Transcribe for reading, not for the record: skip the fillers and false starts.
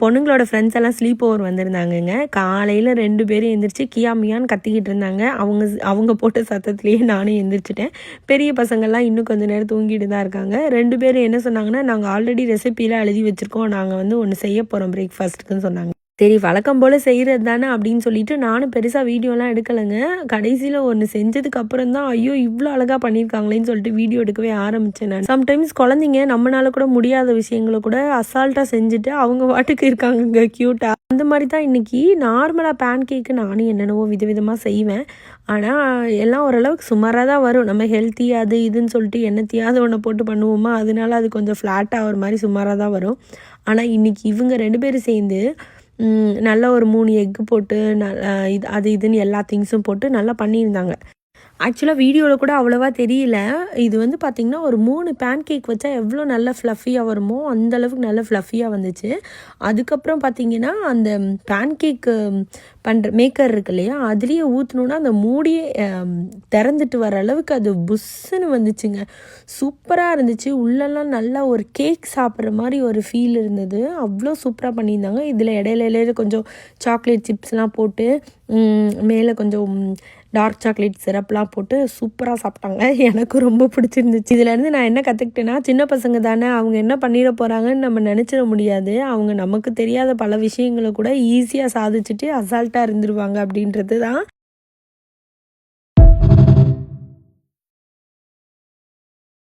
பொண்ணுங்களோட ஃப்ரெண்ட்ஸ் எல்லாம் sleep over வந்திருந்தாங்கங்க. காலையில் 2 பேரும் எந்திரிச்சு கியா மியான்னு கத்திக்கிட்டு இருந்தாங்க. அவங்க போட்ட சத்தத்துலேயே நானும் எந்திரிச்சிட்டேன். பெரிய பசங்கள்லாம் இன்னும் கொஞ்சம் நேரம் தூங்கிட்டு தான் இருக்காங்க. 2 பேரும் என்ன சொன்னாங்கன்னா, நாங்கள் ஆல்ரெடி ரெசிபிலாம் எழுதி வச்சுருக்கோம், நாங்கள் வந்து ஒன்று செய்ய போகிறோம் பிரேக்ஃபாஸ்ட்டுக்குன்னு சொன்னாங்க. சரி வழக்கம் போல் செய்கிறது தானே அப்படின்னு சொல்லிட்டு நானும் பெருசாக வீடியோலாம் எடுக்கலைங்க. கடைசியில் ஒன்று செஞ்சதுக்கு அப்புறம் தான் ஐயோ இவ்வளோ அழகாக பண்ணியிருக்காங்களேன்னு சொல்லிட்டு வீடியோ எடுக்கவே ஆரம்பித்தேன் நான். சம்டைம்ஸ் குழந்தைங்க நம்மளால கூட முடியாத விஷயங்களை கூட அசால்ட்டாக செஞ்சுட்டு அவங்க வாட்டுக்கு இருக்காங்க க்யூட்டாக. அந்த மாதிரி தான் இன்றைக்கி நார்மலாக பேன் கேக்கு நானும் என்னென்னவோ விதவிதமாக செய்வேன். ஆனால் எல்லாம் ஓரளவுக்கு சுமாராக தான் வரும். நம்ம ஹெல்த்தி அது இதுன்னு சொல்லிட்டு என்னத்தையாவது ஒன்று போட்டு பண்ணுவோமா, அதனால அது கொஞ்சம் ஃப்ளாட்டாக ஒரு மாதிரி சுமாராக தான் வரும். ஆனால் இன்றைக்கி இவங்க 2 பேரும் சேர்ந்து நல்லா ஒரு 3 எக்கு போட்டு அது இதுன்னு எல்லா திங்ஸும் போட்டு நல்லா பண்ணியிருந்தாங்க. ஆக்சுவலாக வீடியோவில் கூட அவ்வளோவா தெரியல. இது வந்து பார்த்திங்கன்னா ஒரு 3 பேன் கேக் வச்சா எவ்வளோ நல்லா ஃப்ளஃபியாக வருமோ அந்தளவுக்கு நல்லா ஃப்ளஃபியாக வந்துச்சு. அதுக்கப்புறம் பார்த்திங்கன்னா அந்த பேன் கேக்கு மேக்கர் இருக்கு இல்லையா, அதுலேயே ஊற்றணுன்னா அந்த மூடியே திறந்துட்டு வர அளவுக்கு அது புஷ்ஷுன்னு வந்துச்சுங்க. சூப்பராக இருந்துச்சு. உள்ளெல்லாம் நல்லா ஒரு கேக் சாப்பிட்ற மாதிரி ஒரு ஃபீல் இருந்தது. அவ்வளோ சூப்பராக பண்ணியிருந்தாங்க. இதில் இடையில கொஞ்சம் சாக்லேட் சிப்ஸ்லாம் போட்டு மேலே கொஞ்சம் டார்க் சாக்லேட் சிரப்லாம் போட்டு சூப்பராக சாப்பிட்டாங்க. எனக்கு ரொம்ப பிடிச்சிருந்துச்சு. இதுலேருந்து நான் என்ன கற்றுக்கிட்டேன்னா, சின்ன பசங்க தானே, அவங்க என்ன பண்ணிட போகிறாங்கன்னு நம்ம நினச்சிட முடியாது. அவங்க நமக்கு தெரியாத பல விஷயங்களை கூட ஈஸியாக சாதிச்சுட்டு அசால்ட்டாக இருந்துருவாங்க அப்படின்றது தான்